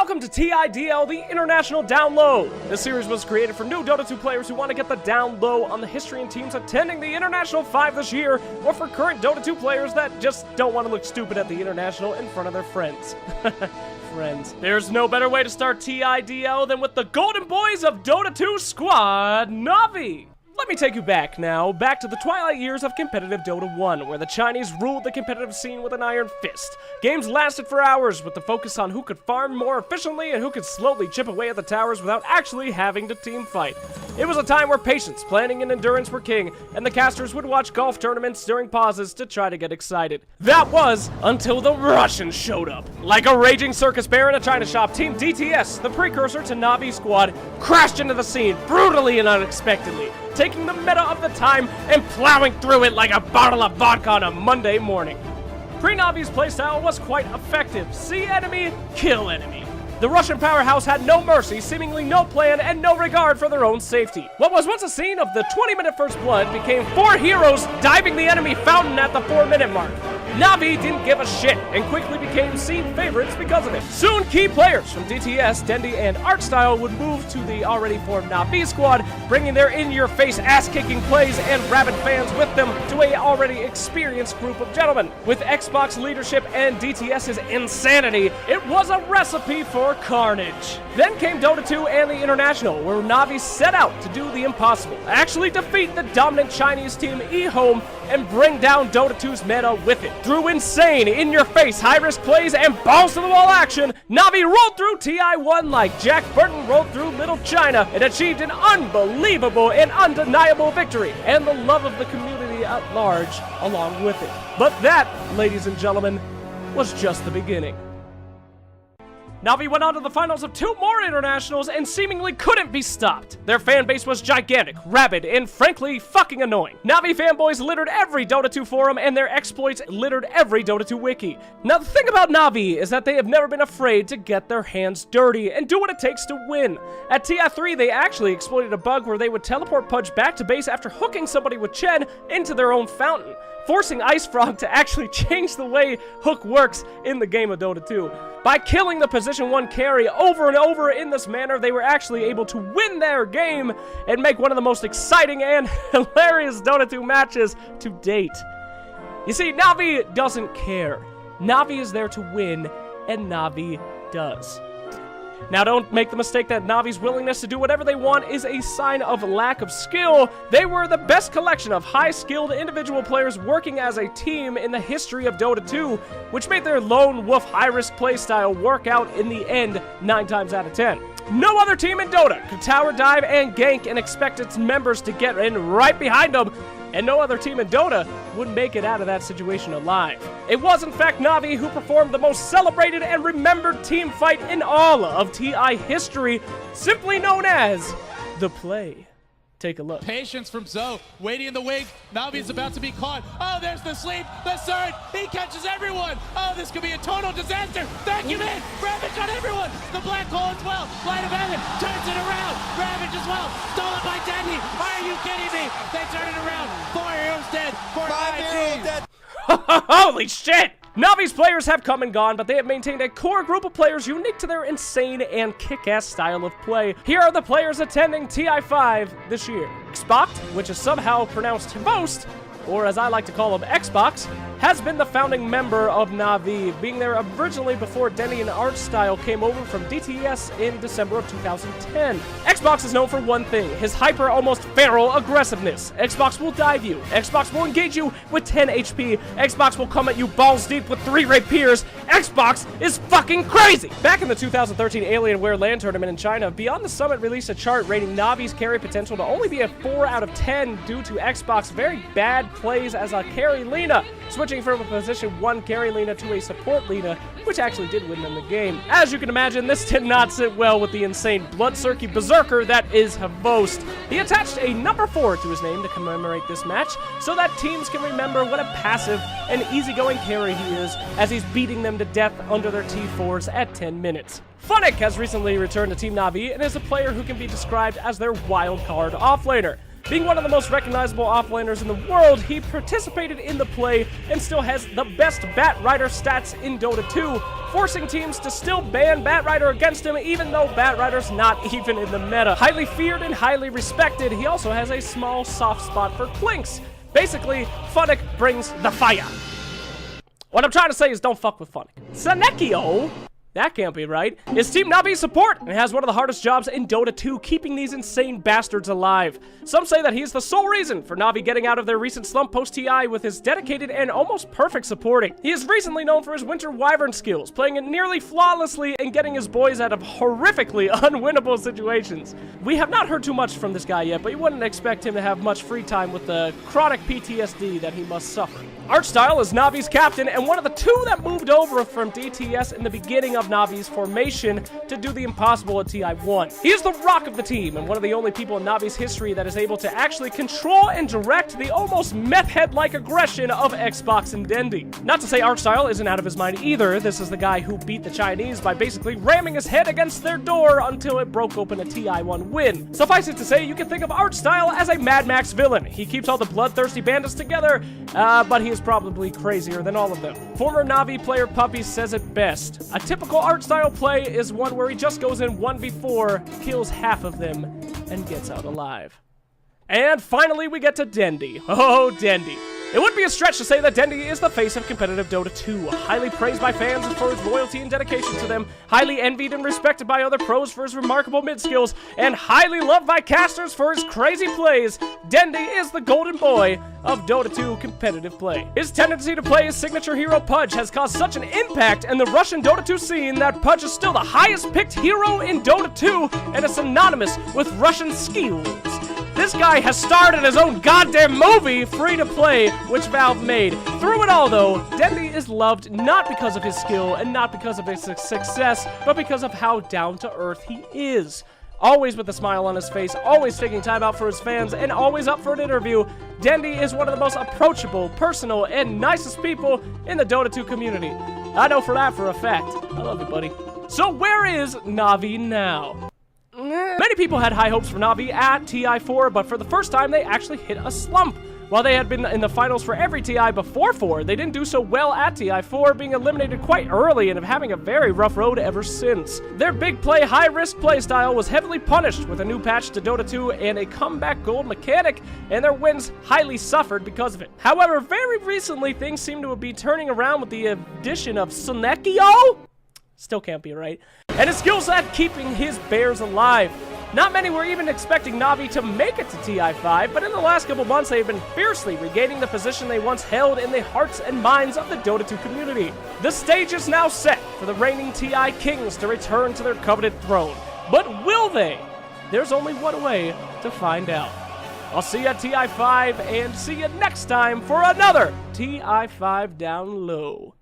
Welcome to TIDL, the International Down Low. This series was created for new Dota 2 players who want to get the down low on the history and teams attending the International 5 this year, or for current Dota 2 players that just don't want to look stupid at the International in front of their friends. Friends. There's no better way to start TIDL than with the Golden Boys of Dota 2 Squad, Na'Vi. Let me take you back to the twilight years of competitive Dota 1, where the Chinese ruled the competitive scene with an iron fist. Games lasted for hours, with the focus on who could farm more efficiently and who could slowly chip away at the towers without actually having to team fight. It was a time where patience, planning, and endurance were king, and the casters would watch golf tournaments during pauses to try to get excited. That was until the Russians showed up. Like a raging circus bear in a china shop, Team DTS, the precursor to Na'Vi Squad, crashed into the scene brutally and unexpectedly, taking the meta of the time and plowing through it like a bottle of vodka on a Monday morning. Pre-Na'Vi's playstyle was quite effective. See enemy, kill enemy. The Russian powerhouse had no mercy, seemingly no plan, and no regard for their own safety. What was once a scene of the 20-minute first blood became 4 heroes diving the enemy fountain at the 4-minute mark. Na'Vi didn't give a shit and quickly became scene favorites because of it. Soon, key players from DTS, Dendi, and Artstyle would move to the already formed Na'Vi squad, bringing their in-your-face ass-kicking plays and rabid fans with them to a already experienced group of gentlemen. With Xbox leadership and DTS's insanity, it was a recipe for carnage. Then came Dota 2 and the International, where Na'Vi set out to do the impossible, actually defeat the dominant Chinese team eHome and bring down Dota 2's meta with it. Through insane, in-your-face, high-risk plays and balls-to-the-wall action, Na'Vi rolled through TI1 like Jack Burton rolled through Little China and achieved an unbelievable and undeniable victory, and the love of the community at large along with it. But that, ladies and gentlemen, was just the beginning. Na'Vi went on to the finals of 2 more internationals and seemingly couldn't be stopped. Their fan base was gigantic, rabid, and frankly, fucking annoying. Na'Vi fanboys littered every Dota 2 forum, and their exploits littered every Dota 2 wiki. Now, the thing about Na'Vi is that they have never been afraid to get their hands dirty and do what it takes to win. At TI3, they actually exploited a bug where they would teleport Pudge back to base after hooking somebody with Chen into their own fountain, forcing Ice Frog to actually change the way Hook works in the game of Dota 2. By killing the position 1 carry over and over in this manner, they were actually able to win their game and make one of the most exciting and hilarious Dota 2 matches to date. You see, Na'Vi doesn't care. Na'Vi is there to win, and Na'Vi does. Now, don't make the mistake that Na'Vi's willingness to do whatever they want is a sign of lack of skill. They were the best collection of high-skilled individual players working as a team in the history of Dota 2, which made their lone wolf high-risk playstyle work out in the end 9 times out of 10. No other team in Dota could tower dive and gank and expect its members to get in right behind them, and no other team in Dota would make it out of that situation alive. It was, in fact, Na'Vi who performed the most celebrated and remembered team fight in all of TI history, simply known as the Play. Take a look. Patience from Zoe, waiting in the wing. Na'Vi's about to be caught. Oh, there's the sleep, the surge. He catches everyone. Oh, this could be a total disaster. Vacuum in. Ravage on everyone. The black hole as well. Light of heaven turns it around. Ravage as well. Stolen by Dendi. Are you kidding me? They turn it around. 4 heroes dead. 5 heroes dead. Holy shit! Na'Vi's players have come and gone, but they have maintained a core group of players unique to their insane and kick-ass style of play. Here are the players attending TI5 this year. Xbox, which is somehow pronounced Host, or as I like to call him, Xbox, has been the founding member of Na'Vi, being there originally before Dendi and Artstyle came over from DTS in December of 2010. Xbox is known for one thing, his hyper, almost feral aggressiveness. Xbox will dive you. Xbox will engage you with 10 HP. Xbox will come at you balls deep with 3 rapiers. Xbox is fucking crazy! Back in the 2013 Alienware LAN tournament in China, Beyond the Summit released a chart rating Na'Vi's carry potential to only be a 4 out of 10 due to Xbox's very bad plays as a carry Lina, switching from a position 1 carry Lina to a support Lina, which actually did win them the game. As you can imagine, this did not sit well with the insane blood-cirky berserker that is Havost. He attached a number 4 to his name to commemorate this match, so that teams can remember what a passive and easygoing carry he is as he's beating them to death under their T4s at 10 minutes. Funnick has recently returned to Team Na'Vi and is a player who can be described as their wild card offlaner. Being one of the most recognizable offlaners in the world, he participated in the play and still has the best Batrider stats in Dota 2, forcing teams to still ban Batrider against him even though Batrider's not even in the meta. Highly feared and highly respected, he also has a small soft spot for Clinks. Basically, Funnick brings the fire. What I'm trying to say is don't fuck with Funnick. Sanekio? That can't be right. Is Team Navi's support and has one of the hardest jobs in Dota 2, keeping these insane bastards alive. Some say that he's the sole reason for Navi getting out of their recent slump post-TI with his dedicated and almost perfect supporting. He is recently known for his Winter Wyvern skills, playing it nearly flawlessly and getting his boys out of horrifically unwinnable situations. We have not heard too much from this guy yet, but you wouldn't expect him to have much free time with the chronic PTSD that he must suffer. Archstyle is Navi's captain and one of the two that moved over from DTS in the beginning of Navi's formation to do the impossible at TI1. He is the rock of the team and one of the only people in Navi's history that is able to actually control and direct the almost meth head-like aggression of Xbox and Dendy. Not to say Archstyle isn't out of his mind either. This is the guy who beat the Chinese by basically ramming his head against their door until it broke open a TI1 win. Suffice it to say, you can think of Archstyle as a Mad Max villain. He keeps all the bloodthirsty bandits together, but he is probably crazier than all of them. Former Navi player Puppy says it best. A typical Archstyle play is one where he just goes in 1v4, kills half of them, and gets out alive. And finally we get to Dendy. Oh, Dendy. It would be a stretch to say that Dendy is the face of competitive Dota 2, highly praised by fans for his loyalty and dedication to them, highly envied and respected by other pros for his remarkable mid skills, and highly loved by casters for his crazy plays. Dendy is the golden boy of Dota 2 competitive play. His tendency to play his signature hero Pudge has caused such an impact in the Russian Dota 2 scene that Pudge is still the highest picked hero in Dota 2 and is synonymous with Russian skills. This guy has starred in his own goddamn movie, Free to Play, which Valve made. Through it all, though, Dendy is loved not because of his skill and not because of his success, but because of how down-to-earth he is. Always with a smile on his face, always taking time out for his fans, and always up for an interview, Dendy is one of the most approachable, personal, and nicest people in the Dota 2 community. I know for that for a fact. I love you, buddy. So where is Navi now? Many people had high hopes for Navi at TI4, but for the first time, they actually hit a slump. While they had been in the finals for every TI before 4, they didn't do so well at TI4, being eliminated quite early and having a very rough road ever since. Their big play, high-risk playstyle was heavily punished with a new patch to Dota 2 and a comeback gold mechanic, and their wins highly suffered because of it. However, very recently, things seem to be turning around with the addition of Sanekio? Still can't be right. And his skills at keeping his bears alive. Not many were even expecting Navi to make it to TI5, but in the last couple months they have been fiercely regaining the position they once held in the hearts and minds of the Dota 2 community. The stage is now set for the reigning TI Kings to return to their coveted throne. But will they? There's only one way to find out. I'll see you at TI5 and see you next time for another TI5 Down Low.